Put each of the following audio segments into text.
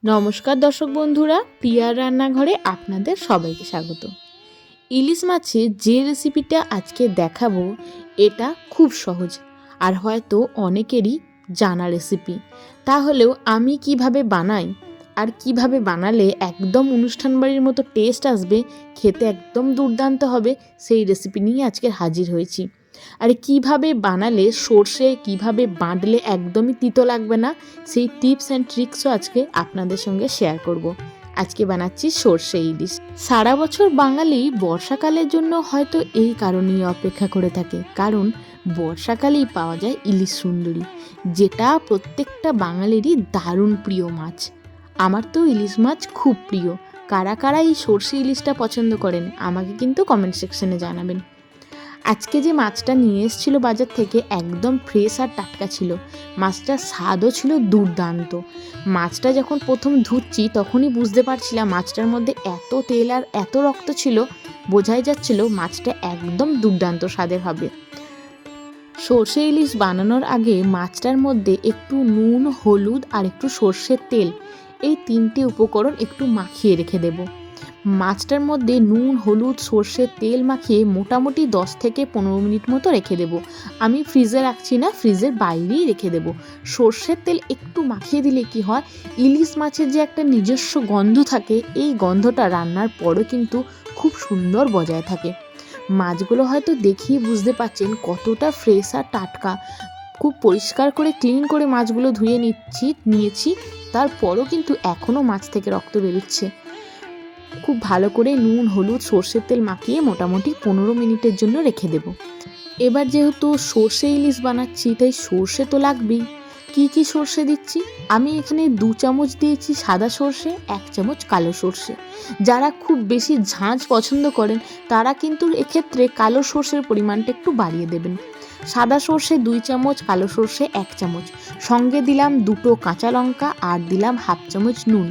নমস্কার দর্শক বন্ধুরা, প্রিয়ার রান্নাঘরে আপনাদের সবাইকে স্বাগত। ইলিশ মাছের যে রেসিপিটা আজকে দেখাবো এটা খুব সহজ আর হয়তো অনেকেরই জানা রেসিপি। তাহলেও আমি কিভাবে বানাই আর কিভাবে বানালে একদম অনুষ্ঠান বাড়ির মতো টেস্ট আসবে, খেতে একদম দুর্দান্ত হবে, সেই রেসিপি নিয়ে আজকে হাজির হয়েছি। আর কিভাবে বানালে সর্ষে কিভাবে বাটলে একদমই তিতো লাগবে না, সেই টিপস অ্যান্ড ট্রিক্সও আজকে আপনাদের সঙ্গে শেয়ার করব। আজকে বানাচ্ছি সর্ষে ইলিশ। সারা বছর বাঙালি বর্ষাকালের জন্য হয়তো এই কারণেই অপেক্ষা করে থাকে, কারণ বর্ষাকালেই পাওয়া যায় ইলিশ সুন্দরী, যেটা প্রত্যেকটা বাঙালিরই দারুণ প্রিয় মাছ। আমার তো ইলিশ মাছ খুব প্রিয়। কারা কারা এই সর্ষে ইলিশটা পছন্দ করেন আমাকে কিন্তু কমেন্ট সেকশনে জানাবেন। আজকে যে মাছটা নিয়ে এসেছিল বাজার থেকে একদম ফ্রেশ আর টাটকা ছিল। মাছটার স্বাদও ছিল দুর্দান্ত। মাছটা যখন প্রথম ধুচ্ছি তখনই বুঝতে পারছিলাম মাছটার মধ্যে এত তেল আর এত রক্ত ছিল, বোঝাই যাচ্ছিল মাছটা একদম দুর্দান্ত স্বাদের হবে। সর্ষে ইলিশ বানানোর আগে মাছটার মধ্যে একটু নুন, হলুদ আর একটু সর্ষের তেল, এই তিনটে উপকরণ একটু মাখিয়ে রেখে দেবো। মাছটার মধ্যে নুন, হলুদ, সর্ষের তেল মাখিয়ে মোটামুটি 10 থেকে 15 মিনিট মতো রেখে দেবো। আমি ফ্রিজে রাখছি না, ফ্রিজের বাইরেই রেখে দেবো। সর্ষের তেল একটু মাখিয়ে দিলে কি হয়, ইলিশ মাছের যে একটা নিজস্ব গন্ধ থাকে, এই গন্ধটা রান্নার পরও কিন্তু খুব সুন্দর বজায় থাকে। মাছগুলো হয়তো দেখেই বুঝতে পারছেন কতটা ফ্রেশ আর টাটকা। খুব পরিষ্কার করে ক্লিন করে মাছগুলো ধুয়ে নিয়েছি, তারপরও কিন্তু এখনও মাছ থেকে রক্ত বেরোচ্ছে। খুব ভালো করে নুন, হলুদ, সর্ষের তেল মাখিয়ে মোটামুটি 15 মিনিটের জন্য রেখে দেব। এবার যেহেতু সর্ষে ইলিশ বানাচ্ছি তাই সর্ষে তো লাগবেই। কি কি সর্ষে দিচ্ছি, আমি এখানে 2 চামচ দিয়েছি সাদা সর্ষে, 1 চামচ কালো সর্ষে। যারা খুব বেশি ঝাঁঝ পছন্দ করেন তারা কিন্তু এক্ষেত্রে কালো সর্ষের পরিমাণটা একটু বাড়িয়ে দেবেন। সাদা সর্ষে 2 চামচ, কালো সর্ষে 1 চামচ, সঙ্গে দিলাম 2টো কাঁচা লঙ্কা আর দিলাম 1/2 চামচ নুন।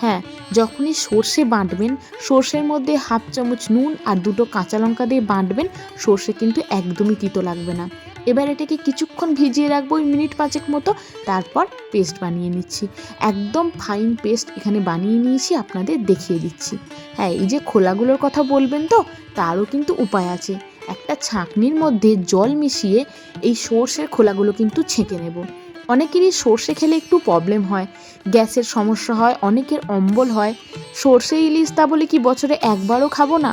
হ্যাঁ, যখনই সর্ষে বাটবেন সর্ষের মধ্যে 1/2 চামচ নুন আর 2টো কাঁচা লঙ্কা দিয়ে বাটবেন, সর্ষে কিন্তু একদমই তিতো লাগবে না। এবার এটাকে কিছুক্ষণ ভিজিয়ে রাখবো, মিনিট 5 মতো, তারপর পেস্ট বানিয়ে নিচ্ছি। একদম ফাইন পেস্ট এখানে বানিয়ে নিয়েছি, আপনাদের দেখিয়ে দিচ্ছি। হ্যাঁ, এই যে খোলাগুলোর কথা বলবেন তো, তারও কিন্তু উপায় আছে। একটা ছাঁকনির মধ্যে জল মিশিয়ে এই সর্ষের খোলাগুলো কিন্তু ছেঁকে নেব। অনেকেরই সর্ষে খেলে একটু প্রবলেম হয়, গ্যাসের সমস্যা হয়, অনেকের অম্বল হয়। সর্ষে ইলিশ তা বলে কি বছরে একবারও খাবো না?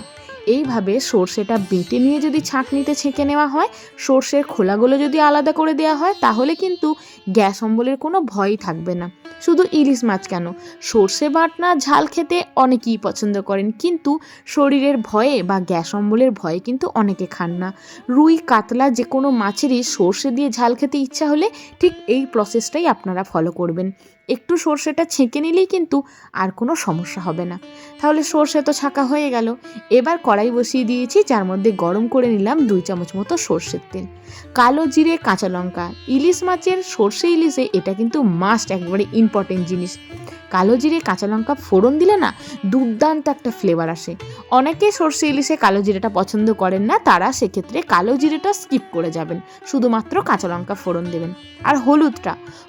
এইভাবে সর্ষেটা বেটে নিয়ে যদি ছাঁকনিতে ছেঁকে নেওয়া হয়, সর্ষের খোলাগুলো যদি আলাদা করে দেওয়া হয়, তাহলে কিন্তু গ্যাস অম্বলের কোনো ভয়ই থাকবে না। শুধু ইলিশ মাছ কেন, সর্ষে বাটনা ঝাল খেতে অনেকেই পছন্দ করেন, কিন্তু শরীরের ভয়ে বা গ্যাস অম্বলের ভয়ে কিন্তু অনেকে খান না। রুই, কাতলা যে কোনো মাছেরই সর্ষে দিয়ে ঝাল খেতে ইচ্ছা হলে ঠিক এই প্রসেসটাই আপনারা ফলো করবেন। একটু সর্ষেটা ছেঁকে নিলেই কিন্তু আর কোনো সমস্যা হবে না। তাহলে সর্ষে তো ছাঁকা হয়ে গেল। এবার কড়াই বসিয়ে দিয়েছি, যার মধ্যে গরম করে নিলাম 2 চামচ মতো সর্ষের তেল, কালো জিরে, কাঁচা লঙ্কা। ইলিশ মাছের সর্ষে ইলিশে এটা কিন্তু মাস্ট, একবারে ইম্পর্টেন্ট জিনিস। কালো জিরে, কাঁচা লঙ্কা ফোড়ন দিলে না দুর্দান্ত একটা ফ্লেভার আসে। অনেকে সর্ষে ইলিশে কালো জিরেটা পছন্দ করেন না, তারা সেক্ষেত্রে কালো জিরেটা স্কিপ করে যাবেন, শুধুমাত্র কাঁচা লঙ্কা ফোড়ন দেবেন। আর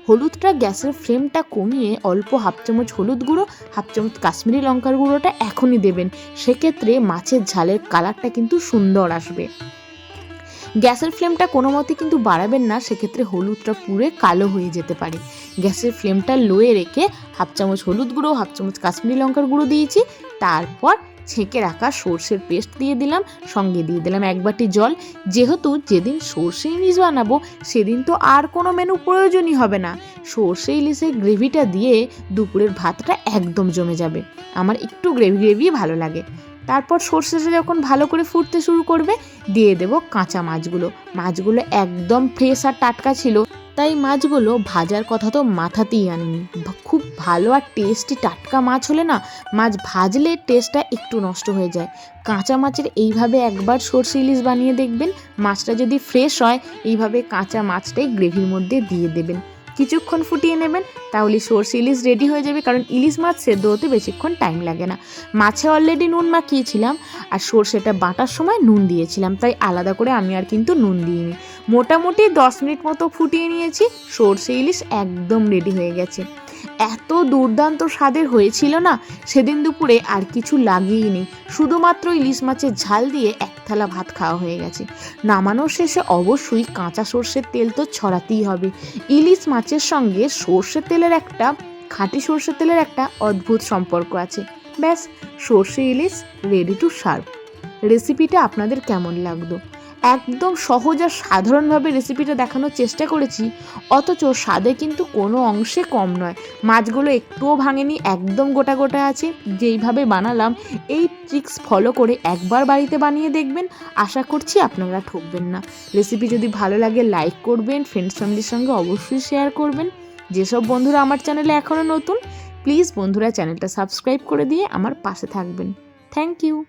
হলুদটা গ্যাসের ফ্লেমটা কমিয়ে অল্প 1/2 চামচ হলুদ গুঁড়ো, 1/2 চামচ কাশ্মীরি লঙ্কার গুঁড়োটা এখনই দেবেন। সেক্ষেত্রে মাছের ঝালের কালারটা কিন্তু সুন্দর আসবে। গ্যাসের ফ্লেমটা কোনো মতে কিন্তু বাড়াবেন না, সেক্ষেত্রে হলুদটা পুড়ে কালো হয়ে যেতে পারে। গ্যাসের ফ্লেমটা লোয়ে রেখে 1/2 চামচ হলুদ গুঁড়ো, 1/2 চামচ কাশ্মীরি লঙ্কার গুঁড়ো দিয়েছি। তারপর ছেঁকে রাখা সর্ষের পেস্ট দিয়ে দিলাম, সঙ্গে দিয়ে দিলাম 1 বাটি জল। যেহেতু যেদিন সর্ষে ইলিশ বানাবো সেদিন তো আর কোনো মেনু প্রয়োজনই হবে না, সর্ষে ইলিশের গ্রেভিটা দিয়ে দুপুরের ভাতটা একদম জমে যাবে। আমার একটু গ্রেভি ভালো লাগে। তারপর সর্ষেটা যখন ভালো করে ফুটতে শুরু করবে, দিয়ে দেব কাঁচা মাছগুলো একদম ফ্রেশ আর টাটকা ছিল, তাই মাছগুলো ভাজার কথা তো মাথাতেই আনিনি। খুব ভালো আর টেস্টি টাটকা মাছ হলে না, মাছ ভাজলে টেস্টটা একটু নষ্ট হয়ে যায়। কাঁচা মাছের এইভাবে একবার সর্ষে ইলিশ বানিয়ে দেখবেন। মাছটা যদি ফ্রেশ হয়, এইভাবে কাঁচা মাছটাই গ্রেভির মধ্যে দিয়ে দেবেন, কিছুক্ষণ ফুটিয়ে নেবেন, তাহলে সর্ষে ইলিশ রেডি হয়ে যাবে। কারণ ইলিশ মাছ সেদ্ধ হতে বেশিক্ষণ টাইম লাগে না। মাছে অলরেডি নুন মাখিয়েছিলাম আর সর্ষেটা বাটার সময় নুন দিয়েছিলাম, তাই আলাদা করে আমি আর কিন্তু নুন দিইনি। মোটামুটি 10 মিনিট মতো ফুটিয়ে নিয়েছি, সর্ষে ইলিশ একদম রেডি হয়ে গেছে। এত দুর্দান্ত স্বাদের হয়েছিল না, সেদিন দুপুরে আর কিছু লাগিয়েই নেই, শুধুমাত্র ইলিশ মাছের ঝাল দিয়ে এক থালা ভাত খাওয়া হয়ে গেছে। নামানোর শেষে অবশ্যই কাঁচা সর্ষের তেল তো ছড়াতেই হবে। ইলিশ মাছের সঙ্গে খাঁটি সর্ষের তেলের একটা অদ্ভুত সম্পর্ক আছে। ব্যাস, সর্ষে ইলিশ রেডি টু সার্ভ। রেসিপিটা আপনাদের কেমন লাগলো? একদম সহজ আর সাধারণভাবে রেসিপিটা দেখানোর চেষ্টা করেছি, অথচ স্বাদে কিন্তু কোনো অংশে কম নয়। মাছগুলো একটুও ভাঙেনি, একদম গোটা গোটা আছে। যেইভাবে বানালাম এই ট্রিক্স ফলো করে একবার বাড়িতে বানিয়ে দেখবেন, আশা করছি আপনারা ঠকবেন না। রেসিপি যদি ভালো লাগে লাইক করবেন, ফ্রেন্ডস ফ্যামিলির সঙ্গে অবশ্যই শেয়ার করবেন। যেসব বন্ধুরা আমার চ্যানেলে এখনও নতুন, প্লিজ বন্ধুরা চ্যানেলটা সাবস্ক্রাইব করে দিয়ে আমার পাশে থাকবেন। Thank you.